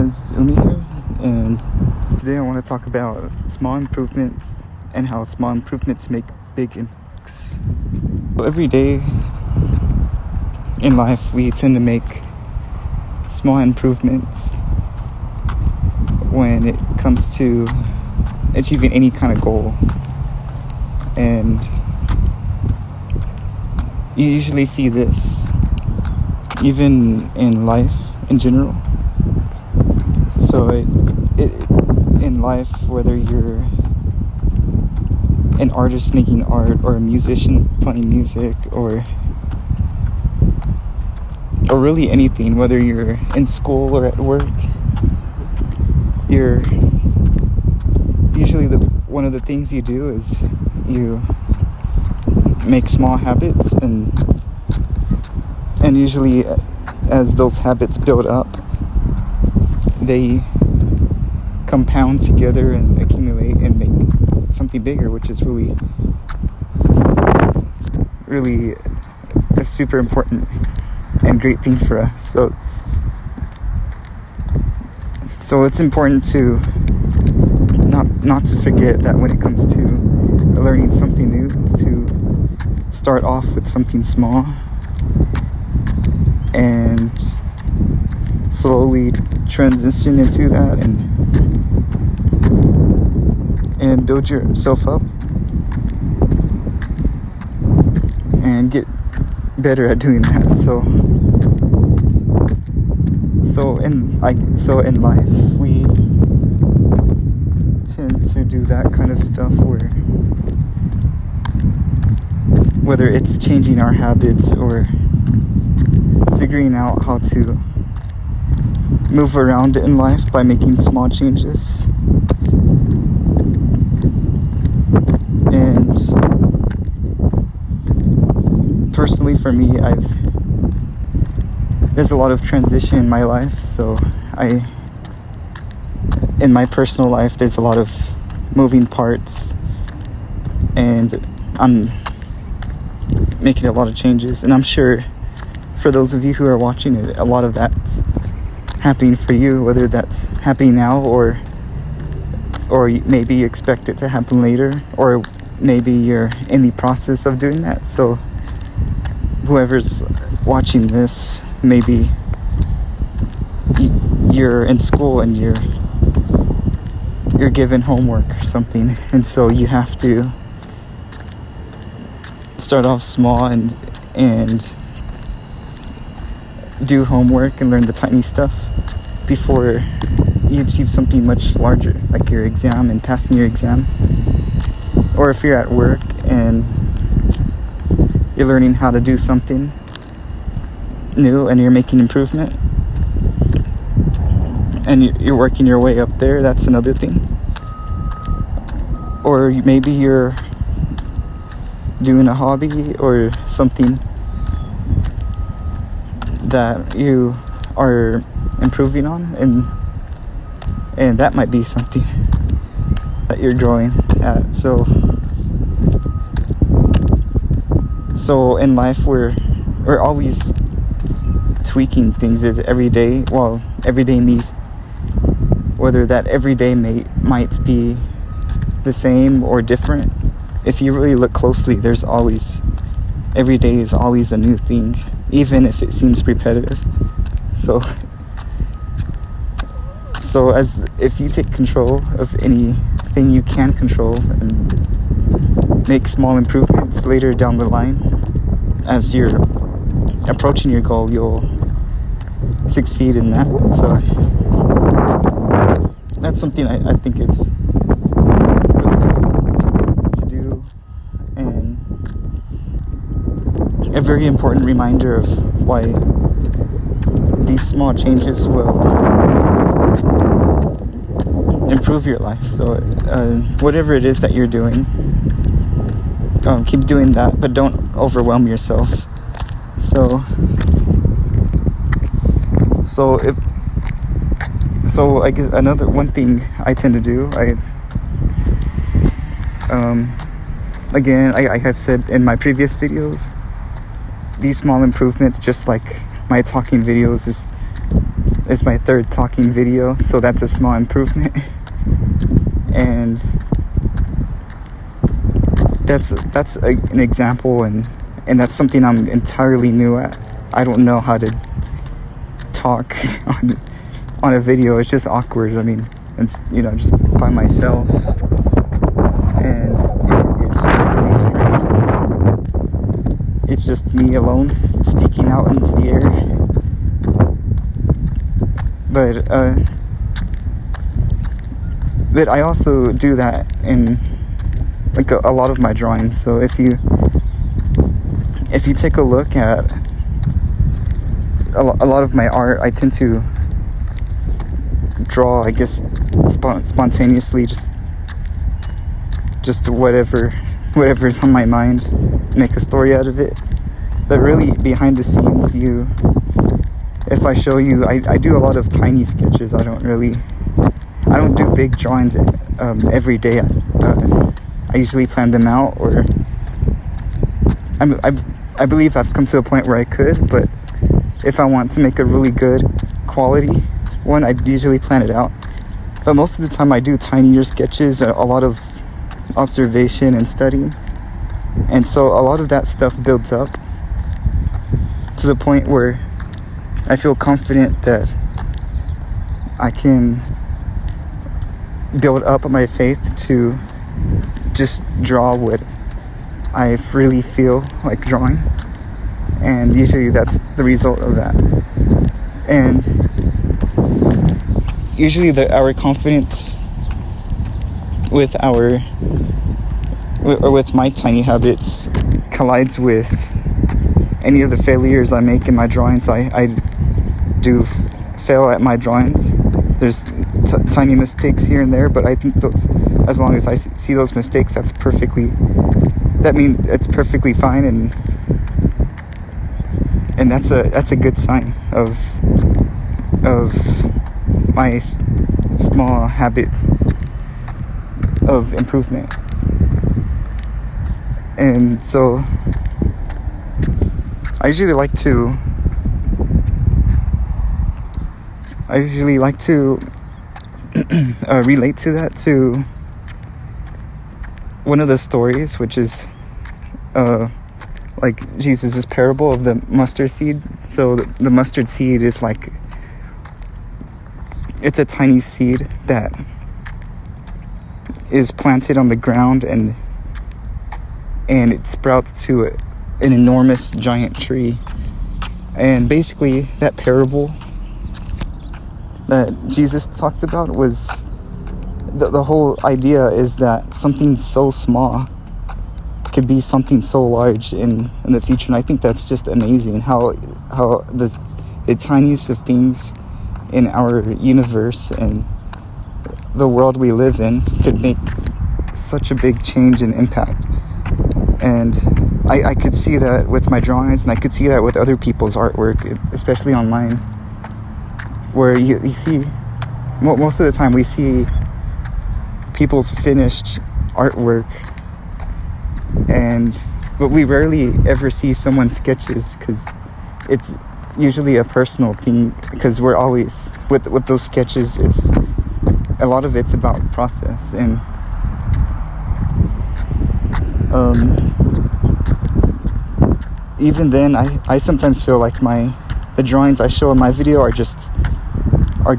friends, Umi here, and today I want to talk about small improvements and how small improvements make big impacts. Every day in life we tend to make small improvements when it comes to achieving any kind of goal, and you usually see this even in life in general. So it in life, whether you're an artist making art or a musician playing music or really anything, whether you're in school or at work, you're usually one of the things you do is you make small habits, and usually as those habits build up, they compound together and accumulate and make something bigger, which is really a super important and great thing for us. So it's important to not to forget that when it comes to learning something new, to start off with something small and slowly transition into that and build yourself up and get better at doing that. So in life we tend to do that kind of stuff, whether it's changing our habits or figuring out how to move around in life by making small changes. And personally for me, there's a lot of transition in my life. So in my personal life, there's a lot of moving parts, and I'm making a lot of changes, and I'm sure for those of you who are watching it, a lot of that's happening for you, whether that's happening now or maybe you expect it to happen later, or maybe you're in the process of doing that. So whoever's watching this, maybe you're in school and you're given homework or something, and so you have to start off small and do homework and learn the tiny stuff before you achieve something much larger, like your exam and passing your exam. Or if you're at work and you're learning how to do something new and you're making improvement and you're working your way up there, that's another thing. Or maybe you're doing a hobby or something that you are improving on, and that might be something that you're growing at. So in life we're always tweaking things every day. Well, every day means whether that every day might be the same or different. If you really look closely, every day is always a new thing, even if it seems repetitive. So as if you take control of anything you can control and make small improvements later down the line, as you're approaching your goal, you'll succeed in that. So that's something I think it's really cool to do, and a very important reminder of why these small changes will improve your life. So whatever it is that you're doing, keep doing that, but don't overwhelm yourself. So I guess another one thing I tend to do, again, I have said in my previous videos, these small improvements, just like my talking videos, is my third talking video, so that's a small improvement. And that's an example, and that's something I'm entirely new at. I don't know how to talk on a video. It's just awkward. I mean, it's, you know, just by myself, and it's just really strange to talk. It's just me alone speaking out into the air. But I also do that in like a lot of my drawings. So if you take a look at a lot of my art, I tend to draw, I guess, spontaneously, just whatever's on my mind, make a story out of it. But really, behind the scenes, if I show you, I do a lot of tiny sketches. I don't do big drawings every day. I usually plan them out, or I believe I've come to a point where I could, but if I want to make a really good quality one, I usually plan it out. But most of the time I do tinier sketches, a lot of observation and studying, and so a lot of that stuff builds up to the point where I feel confident that I can build up my faith to just draw what I really feel like drawing, and usually that's the result of that. And usually our confidence with my tiny habits collides with any of the failures I make in my drawings. I do fail at my drawings. There's tiny mistakes here and there, but I think those, as long as I see those mistakes, it's perfectly fine, and that's a good sign of my small habits of improvement. And so I usually like to relate to that to one of the stories, which is like Jesus' parable of the mustard seed. So the mustard seed is like, it's a tiny seed that is planted on the ground, and it sprouts to an enormous giant tree. And basically that parable that Jesus talked about was the whole idea is that something so small could be something so large in the future. And I think that's just amazing how the tiniest of things in our universe and the world we live in could make such a big change and impact. And I could see that with my drawings, and I could see that with other people's artwork, especially online, where you see, most of the time we see people's finished artwork, but we rarely ever see someone's sketches, because it's usually a personal thing, because we're always, with those sketches, a lot of it's about process. And even then, I sometimes feel like the drawings I show in my video are just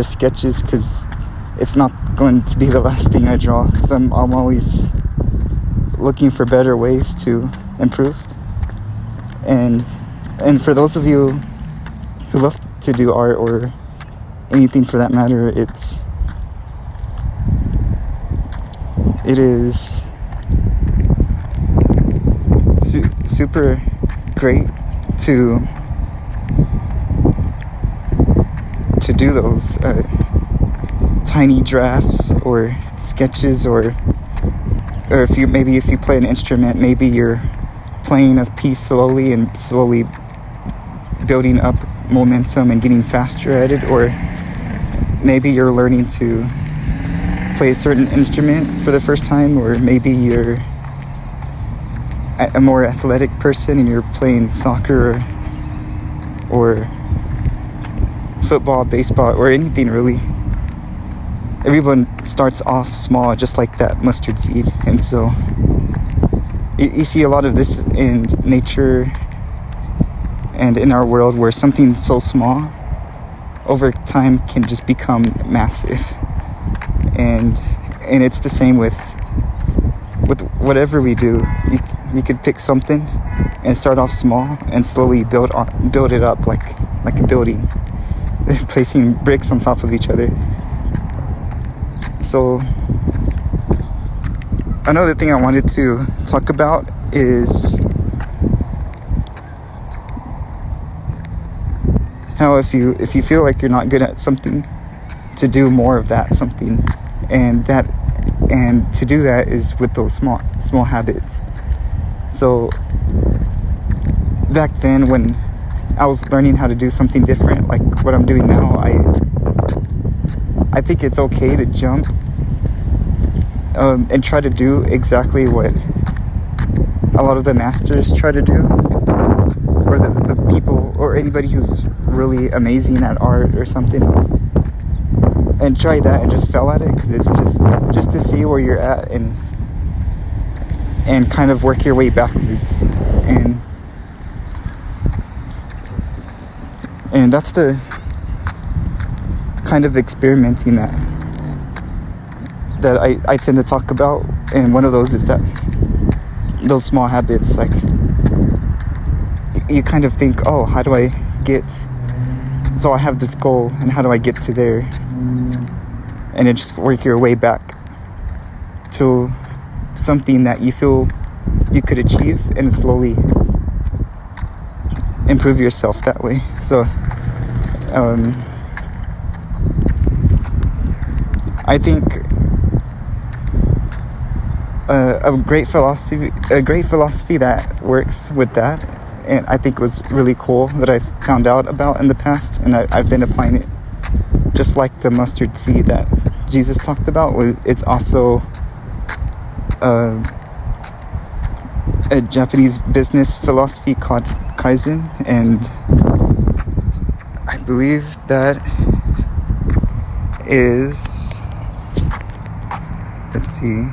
sketches, because it's not going to be the last thing I draw, because I'm always looking for better ways to improve. And for those of you who love to do art, or anything for that matter, it is super great to do those tiny drafts or sketches, or if you play an instrument, maybe you're playing a piece slowly and slowly building up momentum and getting faster at it, or maybe you're learning to play a certain instrument for the first time, or maybe you're a more athletic person and you're playing soccer or football, baseball, or anything really, everyone starts off small, just like that mustard seed. And so you see a lot of this in nature and in our world, where something so small over time can just become massive. And it's the same with whatever we do. You could pick something and start off small and slowly build it up like a building, placing bricks on top of each other. So another thing I wanted to talk about is how if you feel like you're not good at something, to do more of that something, and to do that is with those small habits. So back then, when I was learning how to do something different, like what I'm doing now, I think it's okay to jump and try to do exactly what a lot of the masters try to do, or the people, or anybody who's really amazing at art or something, and try that and just fail at it, because it's just to see where you're at and kind of work your way backwards, and that's the kind of experimenting that I tend to talk about. And one of those is that those small habits, like you kind of think, oh, how do I get, so I have this goal, and how do I get to there? And then just work your way back to something that you feel you could achieve, and slowly improve yourself that way. So I think a great philosophy that works with that, and I think was really cool, that I found out about in the past, and I've been applying it, just like the mustard seed that Jesus talked about. It's also a Japanese business philosophy called Kaizen, and I believe that is, let's see,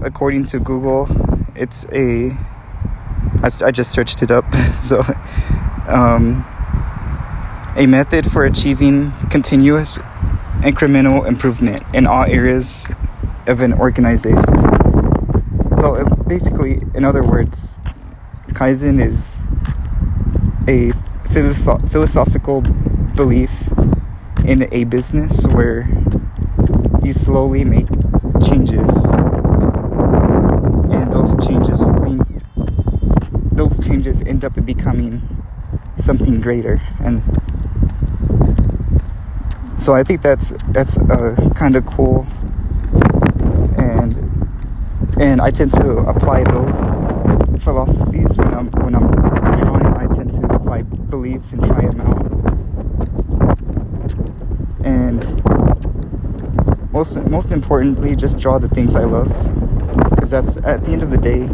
according to Google, it's I just searched it up. So a method for achieving continuous incremental improvement in all areas of an organization. So basically, in other words, Kaizen is a philosophical belief in a business where you slowly make changes, and those changes end up becoming something greater. And so I think that's kind of cool, and I tend to apply those philosophies when I'm drawing. I tend to apply beliefs and try them out, and most importantly, just draw the things I love, because that's, at the end of the day,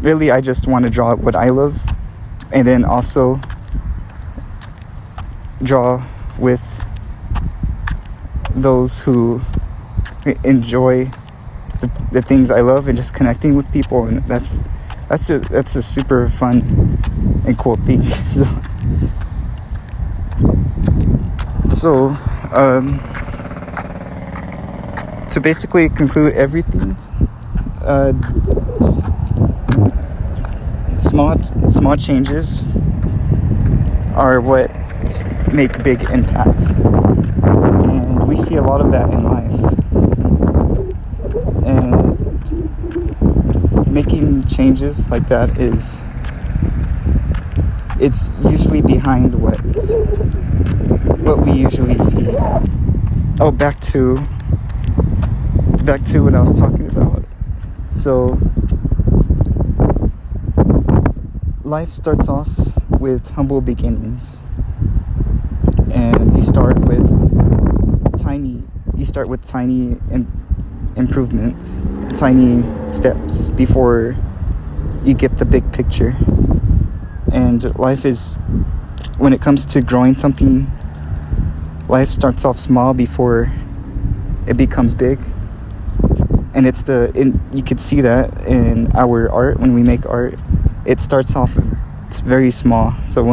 really I just want to draw what I love, and then also draw with those who enjoy the things I love, and just connecting with people. And that's a super fun and cool thing. So to basically conclude everything, small changes are what make big impacts, and we see a lot of that in life. And making changes like that it's usually behind what we usually see. Oh, back to what I was talking about. So life starts off with humble beginnings, and you start with tiny improvements, tiny steps before you get the big picture. And life is, when it comes to growing something, life starts off small before it becomes big. And you could see that in our art. When we make art, it starts off, it's very small. So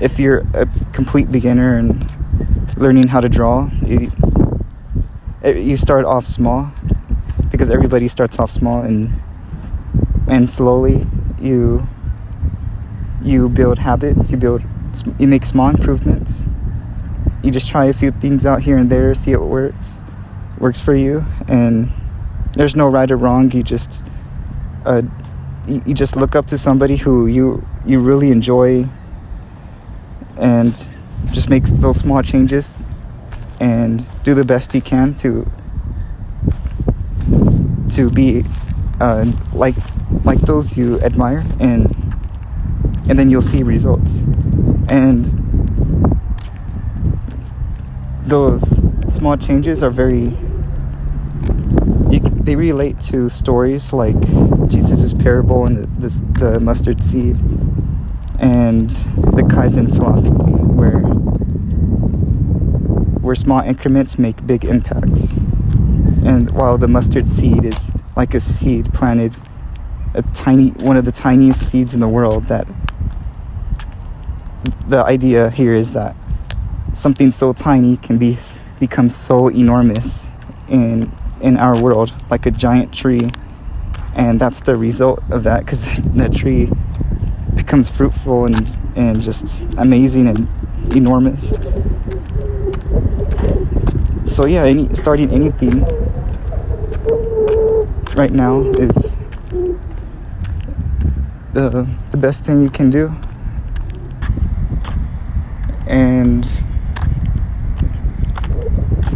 if you're a complete beginner and learning how to draw, you start off small, because everybody starts off small, and slowly you build habits, you make small improvements. You just try a few things out here and there, see what works for you, and there's no right or wrong. You just look up to somebody who you really enjoy, and just make those small changes and do the best you can to be like those you admire, and then you'll see results. And those small changes are they relate to stories like Jesus' parable and the mustard seed, and the Kaizen philosophy, where small increments make big impacts. And while the mustard seed is like a seed planted, one of the tiniest seeds in the world, that the idea here is that something so tiny can become so enormous in our world, like a giant tree. And that's the result of that, because that tree becomes fruitful and just amazing and enormous. So yeah, starting anything right now is the best thing you can do. And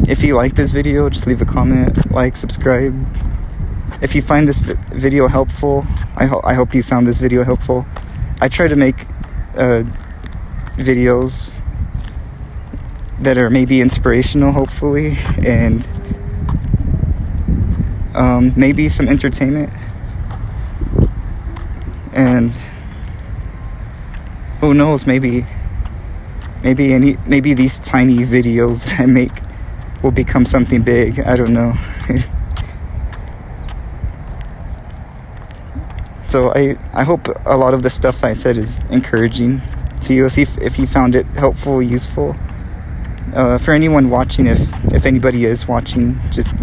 if you like this video, just leave a comment, like, subscribe. If you find this video helpful, I hope you found this video helpful. I try to make videos that are maybe inspirational, hopefully, and maybe some entertainment. And who knows, maybe these tiny videos that I make will become something big. I don't know. So I hope a lot of the stuff I said is encouraging to you. If you found it helpful, useful. For anyone watching, if anybody is watching, just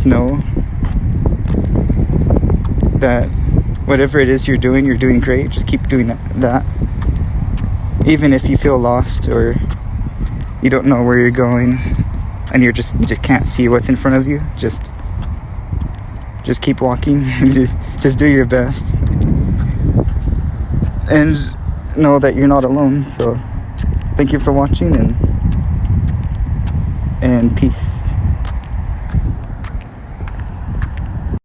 know that whatever it is you're doing great. Just keep doing that. Even if you feel lost or you don't know where you're going, and you just can't see what's in front of you, just keep walking. Just do your best, and know that you're not alone. So thank you for watching, and peace.